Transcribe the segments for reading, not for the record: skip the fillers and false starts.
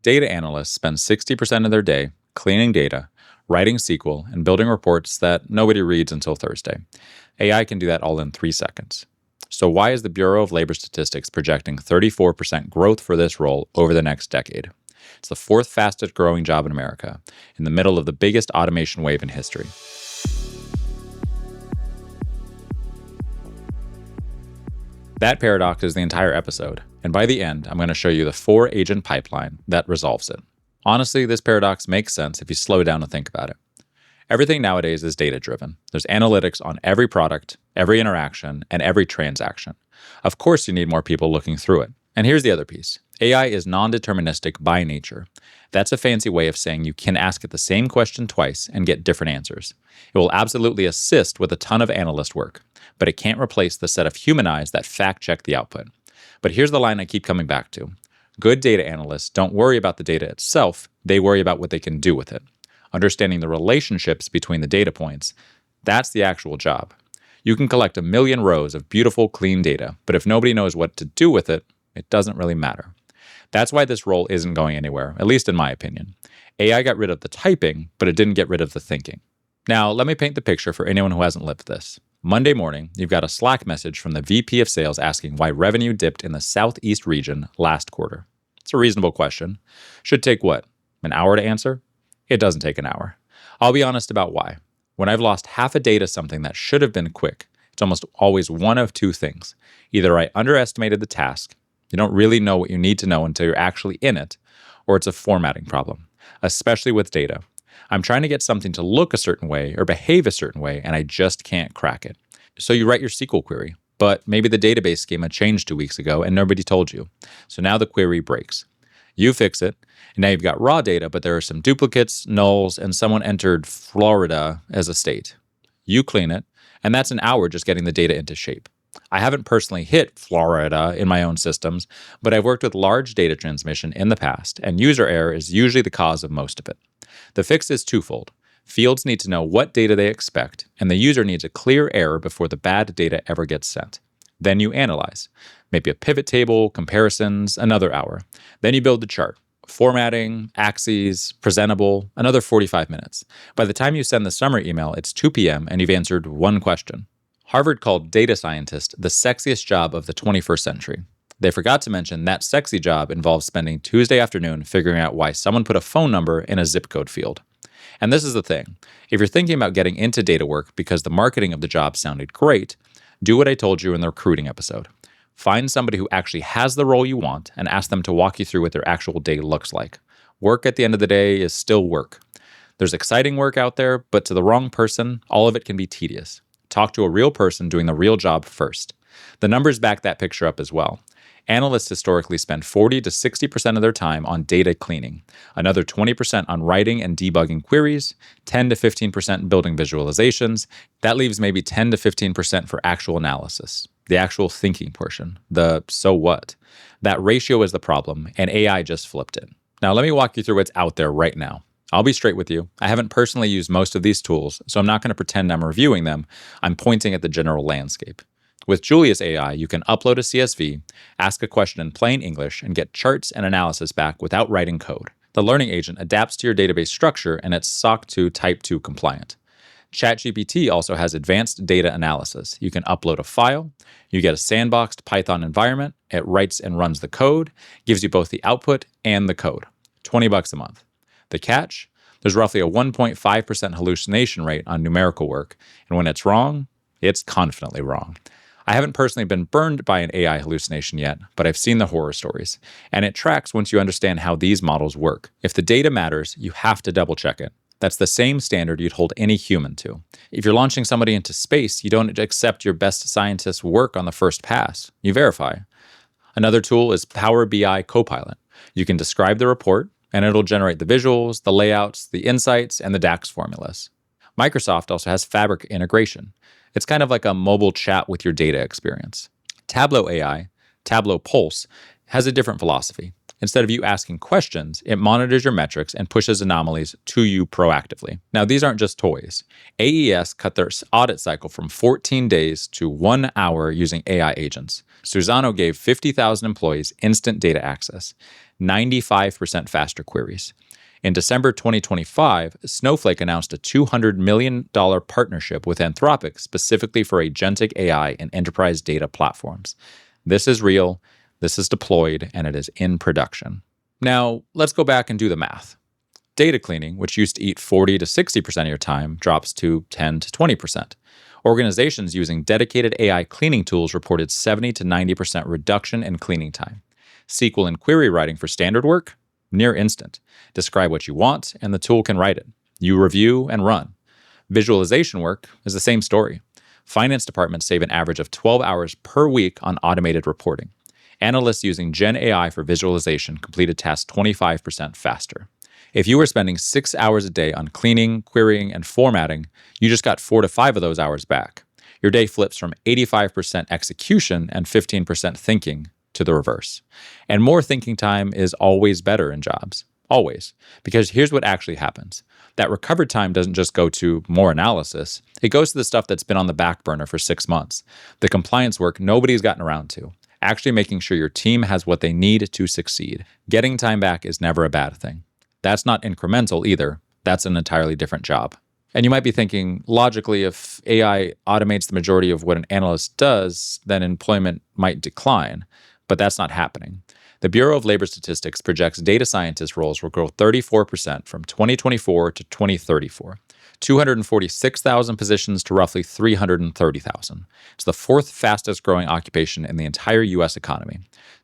Data analysts spend 60% of their day cleaning data, writing SQL, and building reports that nobody reads until Thursday. AI can do that all in 3 seconds. So why is the Bureau of Labor Statistics projecting 34% growth for this role over the next decade? It's the fourth fastest growing job in America, in the middle of the biggest automation wave in history. That paradox is the entire episode, and by the end, I'm going to show you the 4-agent pipeline that resolves it. Honestly, this paradox makes sense if you slow down and think about it. Everything nowadays is data-driven. There's analytics on every product, every interaction, and every transaction. Of course, you need more people looking through it. And here's the other piece. AI is non-deterministic by nature. That's a fancy way of saying you can ask it the same question twice and get different answers. It will absolutely assist with a ton of analyst work, but it can't replace the set of human eyes that fact-check the output. But here's the line I keep coming back to. Good data analysts don't worry about the data itself, they worry about what they can do with it. Understanding the relationships between the data points, that's the actual job. You can collect 1 million rows of beautiful, clean data, but if nobody knows what to do with it, it doesn't really matter. That's why this role isn't going anywhere, at least in my opinion. AI got rid of the typing, but it didn't get rid of the thinking. Now, let me paint the picture for anyone who hasn't lived this. Monday morning, you've got a Slack message from the VP of Sales asking why revenue dipped in the Southeast region last quarter. It's a reasonable question. Should take what? An hour to answer? It doesn't take an hour. I'll be honest about why. When I've lost half a day to something that should have been quick, it's almost always one of two things. Either I underestimated the task, you don't really know what you need to know until you're actually in it, or it's a formatting problem, especially with data. I'm trying to get something to look a certain way or behave a certain way, and I just can't crack it. So you write your SQL query, but maybe the database schema changed 2 weeks ago and nobody told you. So now the query breaks. You fix it, and now you've got raw data, but there are some duplicates, nulls, and someone entered Florida as a state. You clean it, and that's an hour just getting the data into shape. I haven't personally hit Florida in my own systems, but I've worked with large data transmission in the past, and user error is usually the cause of most of it. The fix is twofold. Fields need to know what data they expect, and the user needs a clear error before the bad data ever gets sent. Then you analyze. Maybe a pivot table, comparisons, another hour. Then you build the chart. Formatting, axes, presentable, another 45 minutes. By the time you send the summary email, it's 2 p.m. and you've answered one question. Harvard called data scientist the sexiest job of the 21st century. They forgot to mention that sexy job involves spending Tuesday afternoon figuring out why someone put a phone number in a zip code field. And this is the thing. If you're thinking about getting into data work because the marketing of the job sounded great, do what I told you in the recruiting episode. Find somebody who actually has the role you want and ask them to walk you through what their actual day looks like. Work at the end of the day is still work. There's exciting work out there, but to the wrong person, all of it can be tedious. Talk to a real person doing the real job first. The numbers back that picture up as well. Analysts historically spend 40 to 60% of their time on data cleaning, another 20% on writing and debugging queries, 10 to 15% building visualizations. That leaves maybe 10 to 15% for actual analysis, the actual thinking portion, the so what. That ratio is the problem, and AI just flipped it. Now let me walk you through what's out there right now. I'll be straight with you. I haven't personally used most of these tools, so I'm not going to pretend I'm reviewing them. I'm pointing at the general landscape. With Julius AI, you can upload a CSV, ask a question in plain English, and get charts and analysis back without writing code. The learning agent adapts to your database structure, and it's SOC 2 Type 2 compliant. ChatGPT also has advanced data analysis. You can upload a file, you get a sandboxed Python environment, it writes and runs the code, gives you both the output and the code. $20 a month. The catch? There's roughly a 1.5% hallucination rate on numerical work, and when it's wrong, it's confidently wrong. I haven't personally been burned by an AI hallucination yet, but I've seen the horror stories, and it tracks once you understand how these models work. If the data matters, you have to double check it. That's the same standard you'd hold any human to. If you're launching somebody into space, you don't accept your best scientist's work on the first pass. You verify. Another tool is Power BI Copilot. You can describe the report, and it'll generate the visuals, the layouts, the insights, and the DAX formulas. Microsoft also has Fabric integration. It's kind of like a mobile chat with your data experience. Tableau AI, Tableau Pulse, has a different philosophy. Instead of you asking questions, it monitors your metrics and pushes anomalies to you proactively. Now, these aren't just toys. AES cut their audit cycle from 14 days to 1 hour using AI agents. Susano gave 50,000 employees instant data access, 95% faster queries. In December 2025, Snowflake announced a $200 million partnership with Anthropic specifically for agentic AI and enterprise data platforms. This is real, this is deployed, and it is in production. Now, let's go back and do the math. Data cleaning, which used to eat 40 to 60% of your time, drops to 10 to 20%. Organizations using dedicated AI cleaning tools reported 70 to 90% reduction in cleaning time. SQL and query writing for standard work? Near instant. Describe what you want, and the tool can write it. You review and run. Visualization work is the same story. Finance departments save an average of 12 hours per week on automated reporting. Analysts using Gen AI for visualization completed tasks 25% faster. If you were spending 6 hours a day on cleaning, querying, and formatting, you just got 4 to 5 of those hours back. Your day flips from 85% execution and 15% thinking to the reverse. And more thinking time is always better in jobs. Always. Because here's what actually happens. That recovered time doesn't just go to more analysis. It goes to the stuff that's been on the back burner for 6 months. The compliance work nobody's gotten around to. Actually making sure your team has what they need to succeed. Getting time back is never a bad thing. That's not incremental either. That's an entirely different job. And you might be thinking, logically, if AI automates the majority of what an analyst does, then employment might decline. But that's not happening. The Bureau of Labor Statistics projects data scientist roles will grow 34% from 2024 to 2034. 246,000 positions to roughly 330,000. It's the fourth fastest growing occupation in the entire U.S. economy.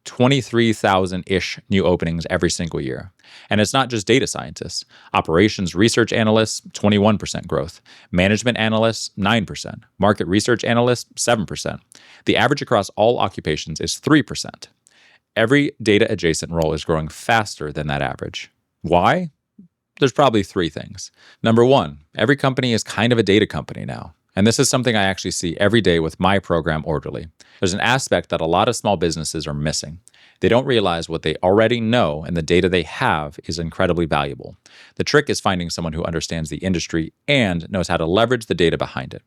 23,000-ish new openings every single year. And it's not just data scientists. Operations research analysts, 21% growth. Management analysts, 9%. Market research analysts, 7%. The average across all occupations is 3%. Every data-adjacent role is growing faster than that average. Why? There's probably 3 things. Number 1, every company is kind of a data company now. And this is something I actually see every day with my program, Orderly. There's an aspect that a lot of small businesses are missing. They don't realize what they already know and the data they have is incredibly valuable. The trick is finding someone who understands the industry and knows how to leverage the data behind it.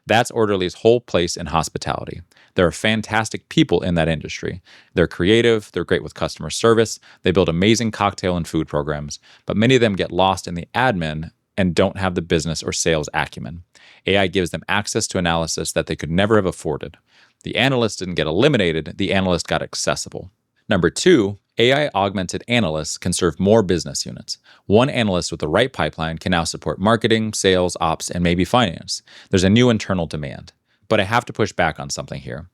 That's Orderly's whole place in hospitality. There are fantastic people in that industry. They're creative, they're great with customer service, they build amazing cocktail and food programs, but many of them get lost in the admin and don't have the business or sales acumen. AI gives them access to analysis that they could never have afforded. The analyst didn't get eliminated, the analyst got accessible. Number 2, AI-augmented analysts can serve more business units. One analyst with the right pipeline can now support marketing, sales, ops, and maybe finance. There's a new internal demand. But I have to push back on something here.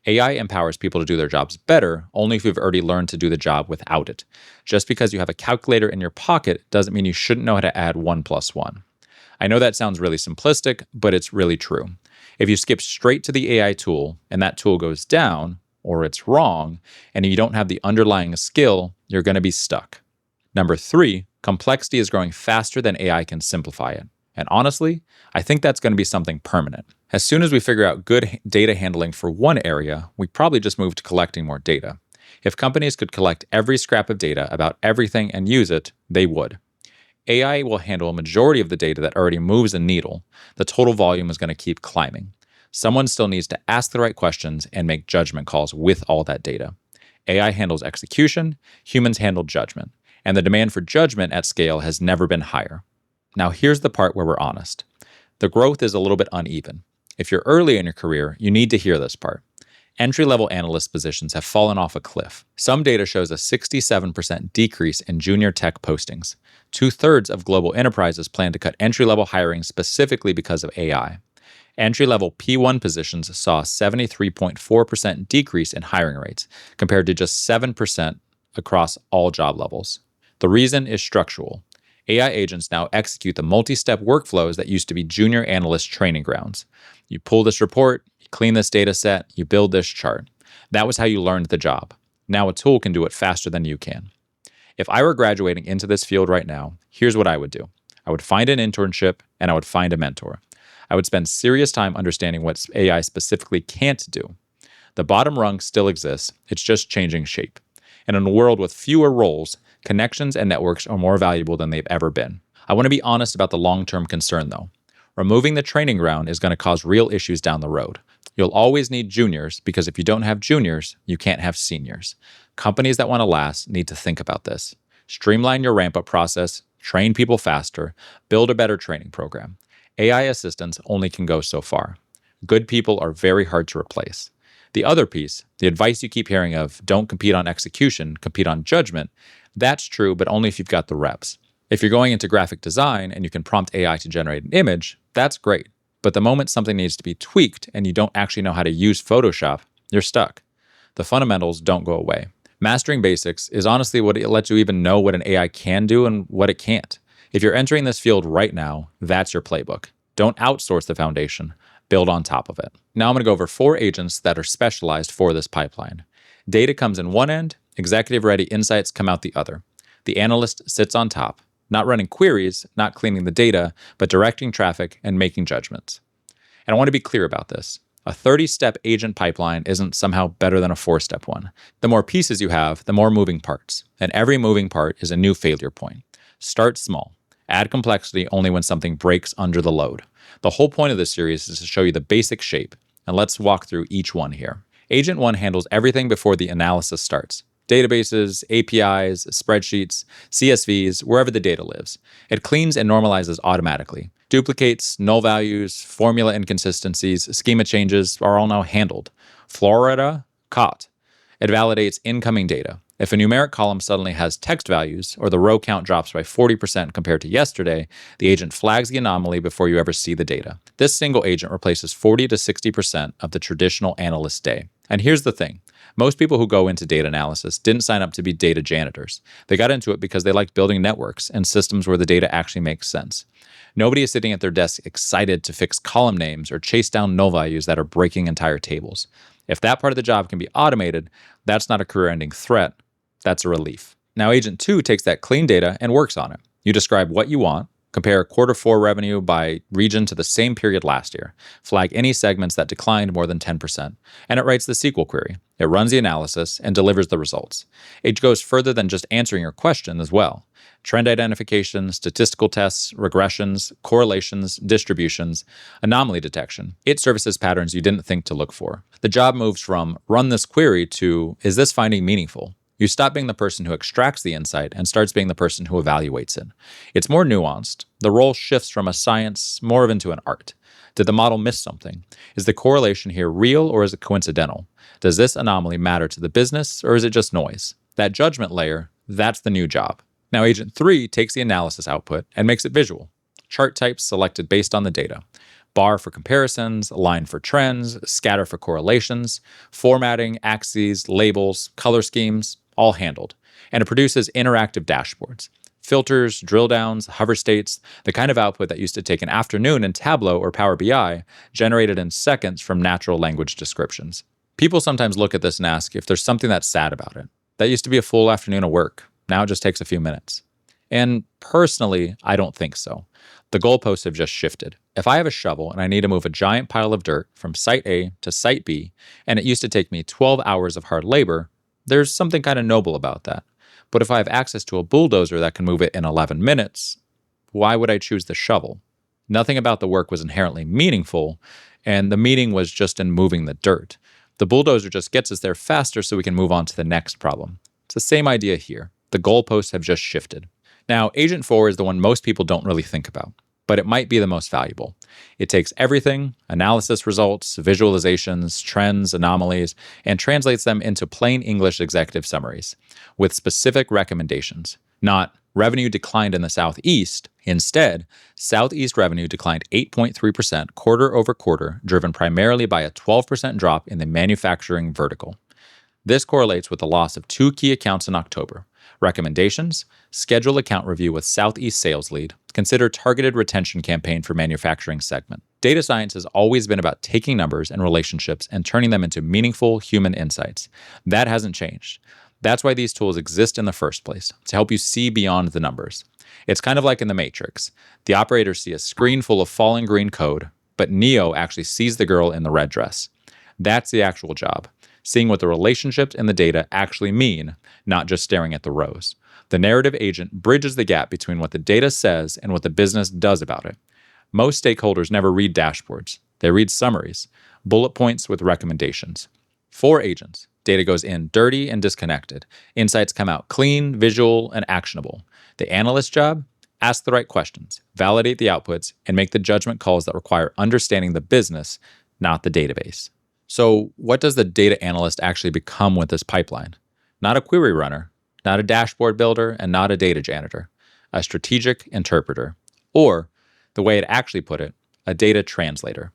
AI empowers people to do their jobs better only if you've already learned to do the job without it. Just because you have a calculator in your pocket doesn't mean you shouldn't know how to add 1 plus 1. I know that sounds really simplistic, but it's really true. If you skip straight to the AI tool and that tool goes down, or it's wrong, and you don't have the underlying skill, you're going to be stuck. Number 3, complexity is growing faster than AI can simplify it. And honestly, I think that's going to be something permanent. As soon as we figure out good data handling for one area, we probably just move to collecting more data. If companies could collect every scrap of data about everything and use it, they would. AI will handle a majority of the data that already moves a needle. The total volume is going to keep climbing. Someone still needs to ask the right questions and make judgment calls with all that data. AI handles execution, humans handle judgment, and the demand for judgment at scale has never been higher. Now here's the part where we're honest. The growth is a little bit uneven. If you're early in your career, you need to hear this part. Entry-level analyst positions have fallen off a cliff. Some data shows a 67% decrease in junior tech postings. 2/3 of global enterprises plan to cut entry-level hiring specifically because of AI. Entry-level P1 positions saw a 73.4% decrease in hiring rates, compared to just 7% across all job levels. The reason is structural. AI agents now execute the multi-step workflows that used to be junior analyst training grounds. You pull this report, you clean this data set, you build this chart. That was how you learned the job. Now a tool can do it faster than you can. If I were graduating into this field right now, here's what I would do. I would find an internship and I would find a mentor. I would spend serious time understanding what AI specifically can't do. The bottom rung still exists, it's just changing shape. And in a world with fewer roles, connections and networks are more valuable than they've ever been. I want to be honest about the long-term concern though. Removing the training ground is going to cause real issues down the road. You'll always need juniors because if you don't have juniors, you can't have seniors. Companies that want to last need to think about this. Streamline your ramp-up process, train people faster, build a better training program. AI assistants only can go so far. Good people are very hard to replace. The other piece, the advice you keep hearing of, don't compete on execution, compete on judgment, that's true, but only if you've got the reps. If you're going into graphic design and you can prompt AI to generate an image, that's great. But the moment something needs to be tweaked and you don't actually know how to use Photoshop, you're stuck. The fundamentals don't go away. Mastering basics is honestly what it lets you even know what an AI can do and what it can't. If you're entering this field right now, that's your playbook. Don't outsource the foundation. Build on top of it. Now I'm going to go over 4 agents that are specialized for this pipeline. Data comes in one end, executive-ready insights come out the other. The analyst sits on top, not running queries, not cleaning the data, but directing traffic and making judgments. And I want to be clear about this. A 30-step agent pipeline isn't somehow better than a 4-step one. The more pieces you have, the more moving parts, and every moving part is a new failure point. Start small. Add complexity only when something breaks under the load. The whole point of this series is to show you the basic shape, and let's walk through each one here. Agent 1 handles everything before the analysis starts. Databases, APIs, spreadsheets, CSVs, wherever the data lives. It cleans and normalizes automatically. Duplicates, null values, formula inconsistencies, schema changes are all now handled. Florida, caught. It validates incoming data. If a numeric column suddenly has text values, or the row count drops by 40% compared to yesterday, the agent flags the anomaly before you ever see the data. This single agent replaces 40 to 60% of the traditional analyst day. And here's the thing. Most people who go into data analysis didn't sign up to be data janitors. They got into it because they liked building networks and systems where the data actually makes sense. Nobody is sitting at their desk excited to fix column names or chase down null values that are breaking entire tables. If that part of the job can be automated, that's not a career-ending threat. That's a relief. Now, Agent 2 takes that clean data and works on it. You describe what you want, compare Q4 revenue by region to the same period last year, flag any segments that declined more than 10%, and it writes the SQL query. It runs the analysis and delivers the results. It goes further than just answering your question as well. Trend identification, statistical tests, regressions, correlations, distributions, anomaly detection. It surfaces patterns you didn't think to look for. The job moves from run this query to is this finding meaningful? You stop being the person who extracts the insight and starts being the person who evaluates it. It's more nuanced. The role shifts from a science more into an art. Did the model miss something? Is the correlation here real or is it coincidental? Does this anomaly matter to the business or is it just noise? That judgment layer, that's the new job. Now, Agent 3 takes the analysis output and makes it visual. Chart types selected based on the data. Bar for comparisons, line for trends, scatter for correlations, formatting, axes, labels, color schemes, all handled. And it produces interactive dashboards. Filters, drill downs, hover states, the kind of output that used to take an afternoon in Tableau or Power BI, generated in seconds from natural language descriptions. People sometimes look at this and ask if there's something that's sad about it. That used to be a full afternoon of work. Now it just takes a few minutes. And personally, I don't think so. The goalposts have just shifted. If I have a shovel and I need to move a giant pile of dirt from site A to site B, and it used to take me 12 hours of hard labor, there's something kind of noble about that. But if I have access to a bulldozer that can move it in 11 minutes, why would I choose the shovel? Nothing about the work was inherently meaningful, and the meaning was just in moving the dirt. The bulldozer just gets us there faster so we can move on to the next problem. It's the same idea here. The goalposts have just shifted. Now, Agent 4 is the one most people don't really think about, but it might be the most valuable. It takes everything, analysis results, visualizations, trends, anomalies, and translates them into plain English executive summaries with specific recommendations. Not revenue declined in the Southeast. Instead, Southeast revenue declined 8.3% quarter over quarter, driven primarily by a 12% drop in the manufacturing vertical. This correlates with the loss of 2 key accounts in October. Recommendations: schedule account review with Southeast sales lead. Consider targeted retention campaign for manufacturing segment. Data science has always been about taking numbers and relationships and turning them into meaningful human insights. That hasn't changed. That's why these tools exist in the first place, to help you see beyond the numbers. It's kind of like in the Matrix. The operators see a screen full of falling green code, but Neo actually sees the girl in the red dress. That's the actual job. Seeing what the relationships in the data actually mean, not just staring at the rows. The narrative agent bridges the gap between what the data says and what the business does about it. Most stakeholders never read dashboards. They read summaries, bullet points with recommendations. 4 agents. Data goes in dirty and disconnected. Insights come out clean, visual, and actionable. The analyst job? Ask the right questions, validate the outputs, and make the judgment calls that require understanding the business, not the database. So, what does the data analyst actually become with this pipeline? Not a query runner, not a dashboard builder, and not a data janitor. A strategic interpreter. Or, the way it actually put it, a data translator.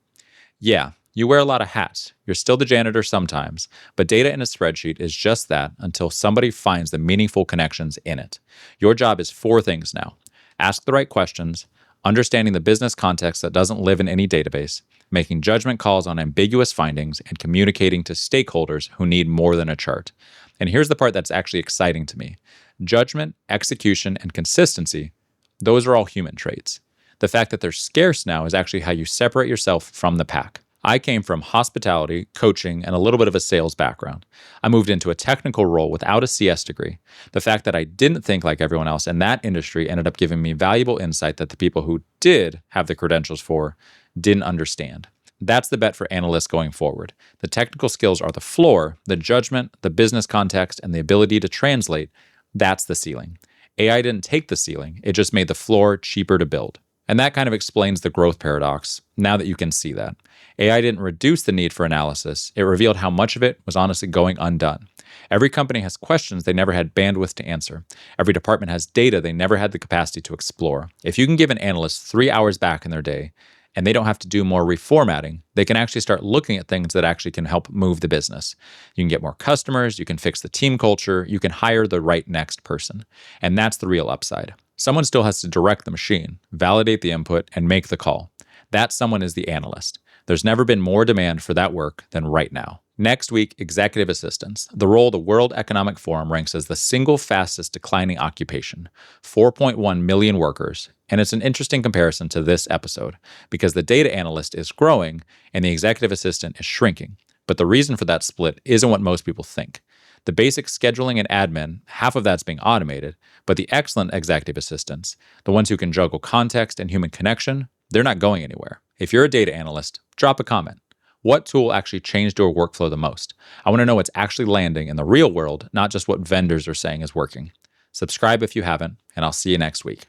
Yeah, you wear a lot of hats. You're still the janitor sometimes, but data in a spreadsheet is just that until somebody finds the meaningful connections in it. Your job is 4 things now. Ask the right questions, understanding the business context that doesn't live in any database, making judgment calls on ambiguous findings, and communicating to stakeholders who need more than a chart. And here's the part that's actually exciting to me. Judgment, execution, and consistency, those are all human traits. The fact that they're scarce now is actually how you separate yourself from the pack. I came from hospitality, coaching, and a little bit of a sales background. I moved into a technical role without a CS degree. The fact that I didn't think like everyone else in that industry ended up giving me valuable insight that the people who did have the credentials for didn't understand. That's the bet for analysts going forward. The technical skills are the floor, the judgment, the business context, and the ability to translate, that's the ceiling. AI didn't take the ceiling, it just made the floor cheaper to build. And that kind of explains the growth paradox, now that you can see that. AI didn't reduce the need for analysis, it revealed how much of it was honestly going undone. Every company has questions they never had bandwidth to answer. Every department has data they never had the capacity to explore. If you can give an analyst 3 hours back in their day, and they don't have to do more reformatting, they can actually start looking at things that actually can help move the business. You can get more customers, you can fix the team culture, you can hire the right next person. And that's the real upside. Someone still has to direct the machine, validate the input, and make the call. That someone is the analyst. There's never been more demand for that work than right now. Next week, executive assistants, the role the World Economic Forum ranks as the single fastest declining occupation, 4.1 million workers. And it's an interesting comparison to this episode, because the data analyst is growing and the executive assistant is shrinking. But the reason for that split isn't what most people think. The basic scheduling and admin, half of that's being automated, but the excellent executive assistants, the ones who can juggle context and human connection, they're not going anywhere. If you're a data analyst, drop a comment. What tool actually changed your workflow the most? I want to know what's actually landing in the real world, not just what vendors are saying is working. Subscribe if you haven't, and I'll see you next week.